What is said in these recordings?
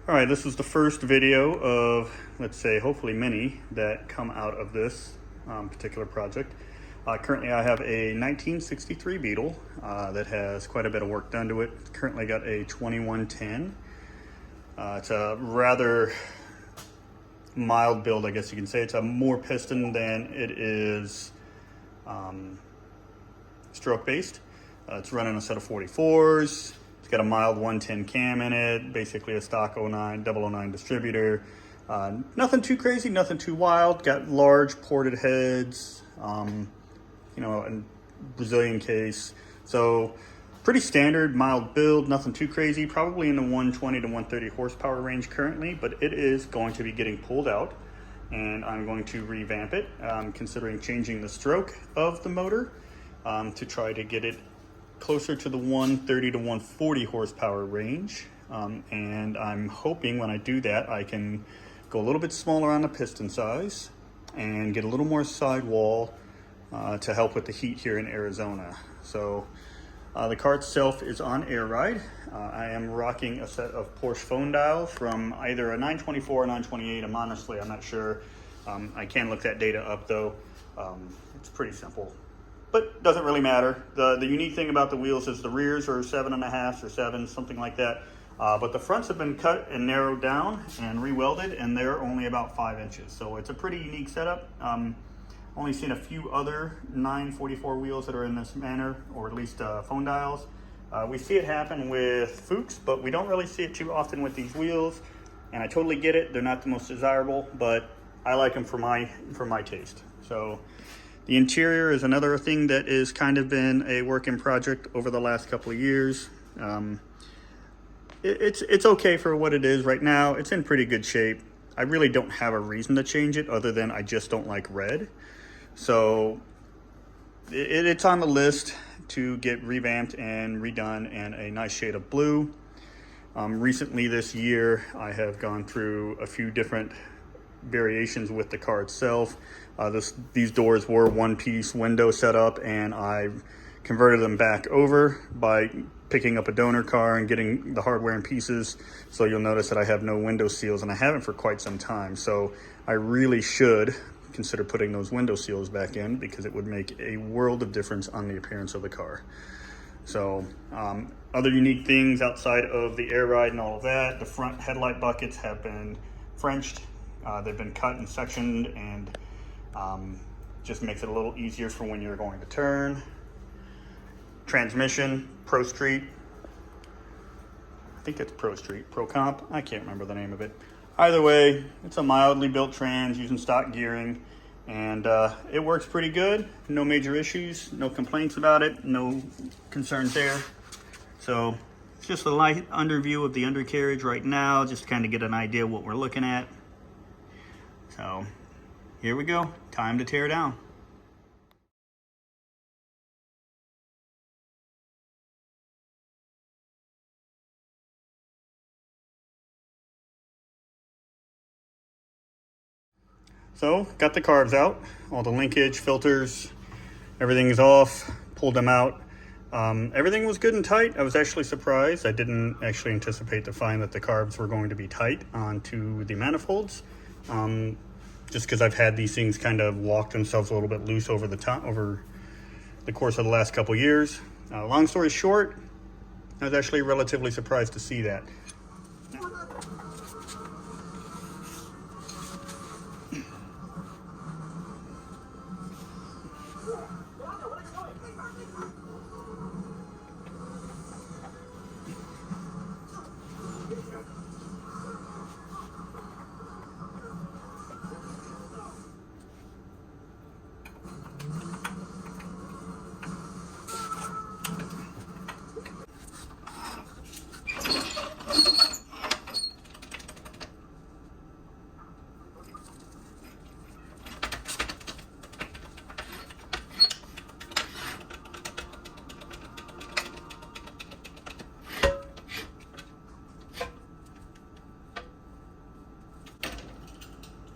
All right, this is the first video of, let's say, hopefully many that come out of this particular project. Currently I have a 1963 Beetle that has quite a bit of work done to it. It's currently got a 2110. It's a rather mild build, I guess you can say. It's a more piston than it is stroke based. It's running a set of 44s. It's got a mild 110 cam in it, basically a stock 009 distributor. Nothing too crazy, nothing too wild. Got large ported heads, and Brazilian case. So pretty standard, mild build, nothing too crazy. Probably in the 120 to 130 horsepower range currently, but it is going to be getting pulled out and I'm going to revamp it. I'm considering changing the stroke of the motor to try to get it closer to the 130 to 140 horsepower range. And I'm hoping when I do that, I can go a little bit smaller on the piston size and get a little more sidewall to help with the heat here in Arizona. So the car itself is on air ride. I am rocking a set of Porsche phone dials from either a 924 or 928. I'm not sure. I can look that data up though. It's pretty simple, but doesn't really matter. The unique thing about the wheels is the rears are 7.5 or 7, something like that. But the fronts have been cut and narrowed down and re-welded, and they're only about 5 inches. So it's a pretty unique setup. Only seen a few other 944 wheels that are in this manner, or at least phone dials. We see it happen with Fuchs, but we don't really see it too often with these wheels. And I totally get it. They're not the most desirable, but I like them for my taste. So the interior is another thing that is kind of been a work in project over the last couple of years. It's okay for what it is right now. It's in pretty good shape. I really don't have a reason to change it other than I just don't like red. So it's on the list to get revamped and redone in a nice shade of blue. Recently this year, I have gone through a few different variations with the car itself. These doors were one-piece window setup, and I converted them back over by picking up a donor car and getting the hardware and pieces. So you'll notice that I have no window seals, and I haven't for quite some time. So I really should consider putting those window seals back in, because it would make a world of difference on the appearance of the car. So other unique things outside of the air ride and all of that, the front headlight buckets have been Frenched. They've been cut and sectioned, and just makes it a little easier for when you're going to turn. Transmission, Pro Street. I think it's Pro Street, Pro Comp. I can't remember the name of it. Either way, it's a mildly built trans using stock gearing, and it works pretty good. No major issues, no complaints about it, no concerns there. So it's just a light underview of the undercarriage right now, just to kind of get an idea of what we're looking at. So here we go, time to tear down. So got the carbs out, all the linkage, filters, everything is off, pulled them out. Everything was good and tight. I was actually surprised. I didn't actually anticipate to find that the carbs were going to be tight onto the manifolds. Just because I've had these things kind of walk themselves a little bit loose over the course of the last couple years. Long story short, I was actually relatively surprised to see that.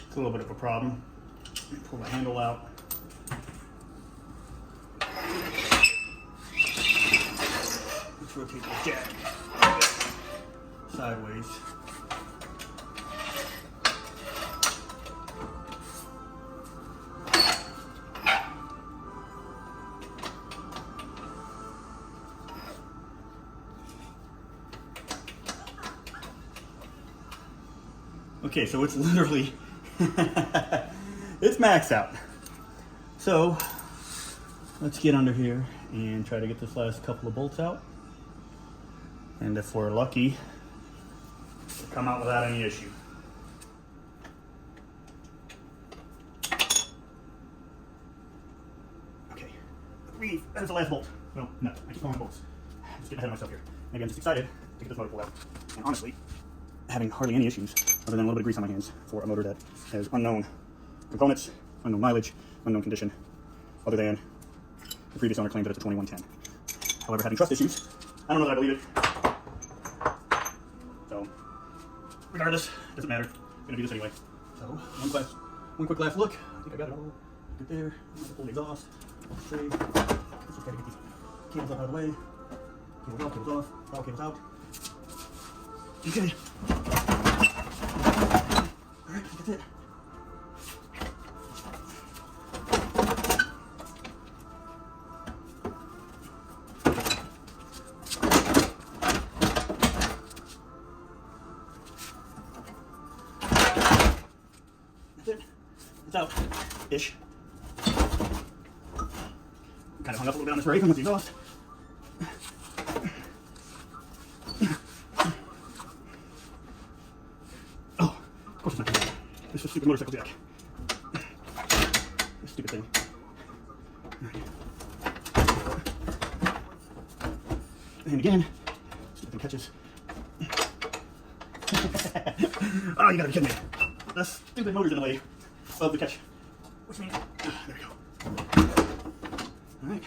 It's a little bit of a problem. Pull the handle out. Let's rotate the jack sideways. Okay, so it's literally, it's maxed out. So let's get under here and try to get this last couple of bolts out. And if we're lucky, we'll come out without any issue. Okay, that is the last bolt. Well, no, I keep going bolts. I'm just getting ahead of myself here. And again, just excited to get this motor pulled out. And honestly, having hardly any issues other than a little bit of grease on my hands for a motor that has unknown components, unknown mileage, unknown condition, other than the previous owner claimed that it's a 2110. However, having trust issues, I don't know that I believe it. So, regardless, it doesn't matter. I'm gonna do this anyway. So, one quick last look. I think I got it all good there. I'm gonna pull the exhaust. Straight. Let's just try to get these cables up out of the way. Cables off, cables off, all cables out. Okay. Alright, that's it. That's it. It's out. Ish. Kind of hung up a little bit on this brake with the exhaust. Of course it's not gonna be. It's a stupid motorcycle jack. This stupid thing. Alright. And again, stupid thing catches. Oh, you gotta be kidding me. The stupid motor's in the way of the catch. Which means, there we go. Alright.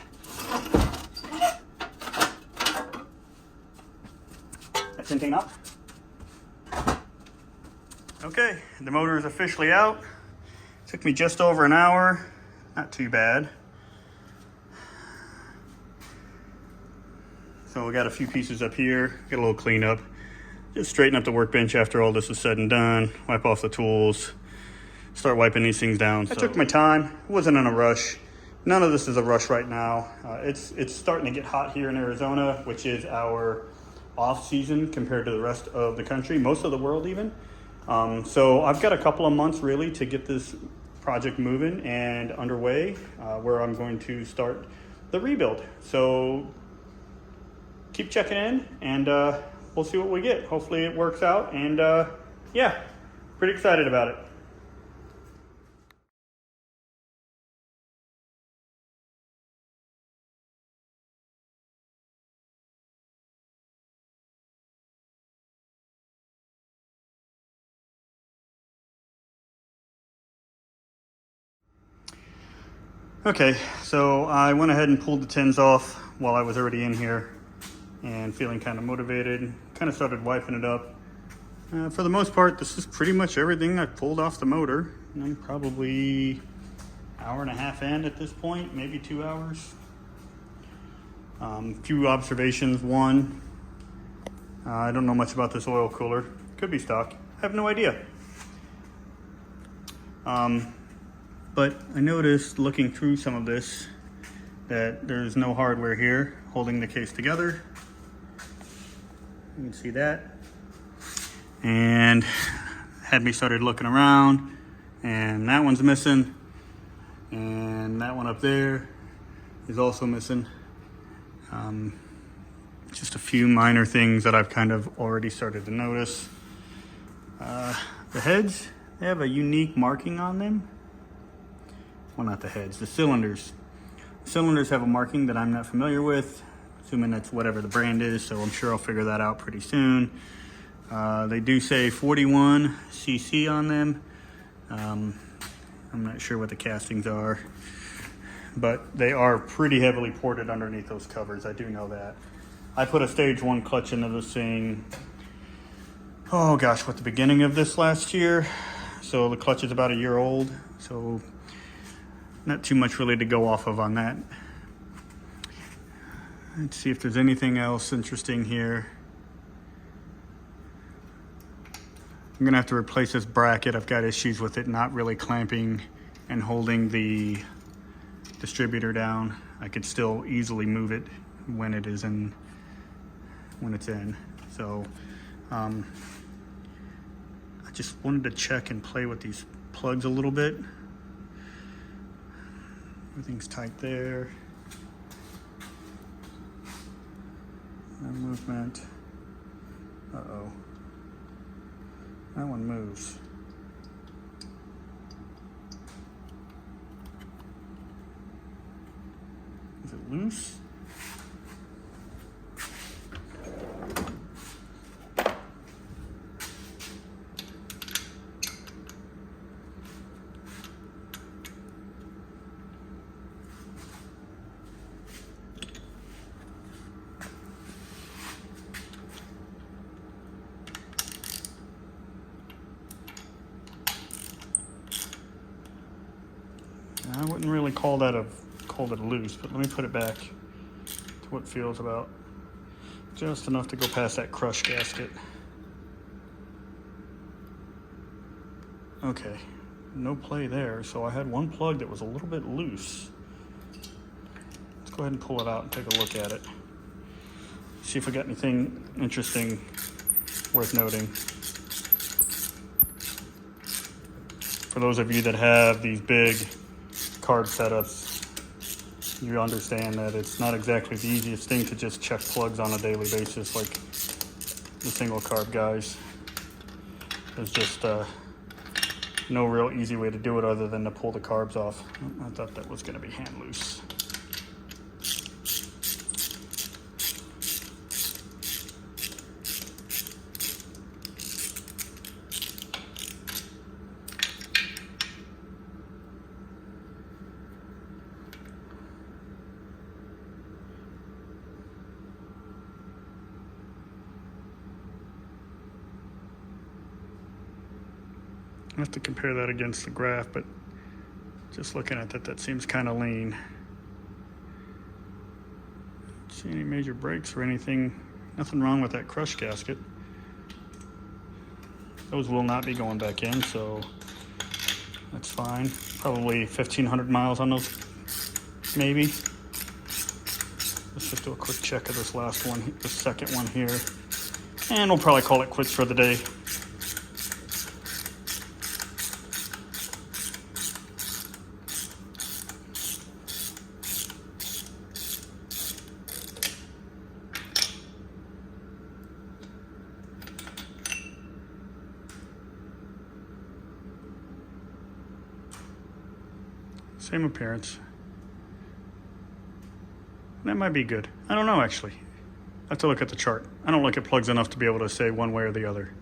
That tin came out. Okay, the motor is officially out. Took me just over an hour. Not too bad. So we got a few pieces up here. Get a little cleanup. Just straighten up the workbench after all this is said and done. Wipe off the tools. Start wiping these things down. I took my time. Wasn't in a rush. None of this is a rush right now. It's starting to get hot here in Arizona, which is our off season compared to the rest of the country, most of the world even. So I've got a couple of months really to get this project moving and underway, where I'm going to start the rebuild. So keep checking in and we'll see what we get. Hopefully it works out, and yeah, pretty excited about it. Okay, so I went ahead and pulled the tins off while I was already in here and feeling kind of motivated. Kind of started wiping it up. For the most part, this is pretty much everything I pulled off the motor. I'm probably an hour and a half in at this point, maybe 2 hours. Few observations. One, I don't know much about this oil cooler. Could be stock. I have no idea. But I noticed looking through some of this that there's no hardware here holding the case together. You can see that. And had me started looking around, and that one's missing. And that one up there is also missing. Just a few minor things that I've kind of already started to notice. The heads, they have a unique marking on them. Well, not the heads, the cylinders. Cylinders have a marking that I'm not familiar with, assuming that's whatever the brand is, so I'm sure I'll figure that out pretty soon. They do say 41 cc on them. I'm not sure what the castings are, but they are pretty heavily ported underneath those covers. I do know that. I put a stage 1 clutch into this thing, oh gosh, what, the beginning of this last year? So the clutch is about a year old, so not too much really to go off of on that. Let's see if there's anything else interesting here. I'm gonna have to replace this bracket. I've got issues with it not really clamping and holding the distributor down. I could still easily move it when it is in, when it's in. So I I just wanted to check and play with these plugs a little bit. Everything's tight there. No movement. Uh-oh. That one moves. Is it loose? I wouldn't really call it loose, but let me put it back to what feels about just enough to go past that crush gasket. Okay, no play there, so I had one plug that was a little bit loose. Let's go ahead and pull it out and take a look at it. See if we got anything interesting worth noting. For those of you that have these big carb setups, you understand that it's not exactly the easiest thing to just check plugs on a daily basis like the single carb guys. There's just no real easy way to do it other than to pull the carbs off. I thought that was going to be hand loose. I have to compare that against the graph, but just looking at that seems kind of lean. Don't see any major breaks or anything. Nothing wrong with that crush gasket. Those will not be going back in, so that's fine. Probably 1,500 miles on those, maybe. Let's just do a quick check of this last one, the second one here. And we'll probably call it quits for the day. Same appearance. That might be good. I don't know, actually. I have to look at the chart. I don't look at plugs enough to be able to say one way or the other.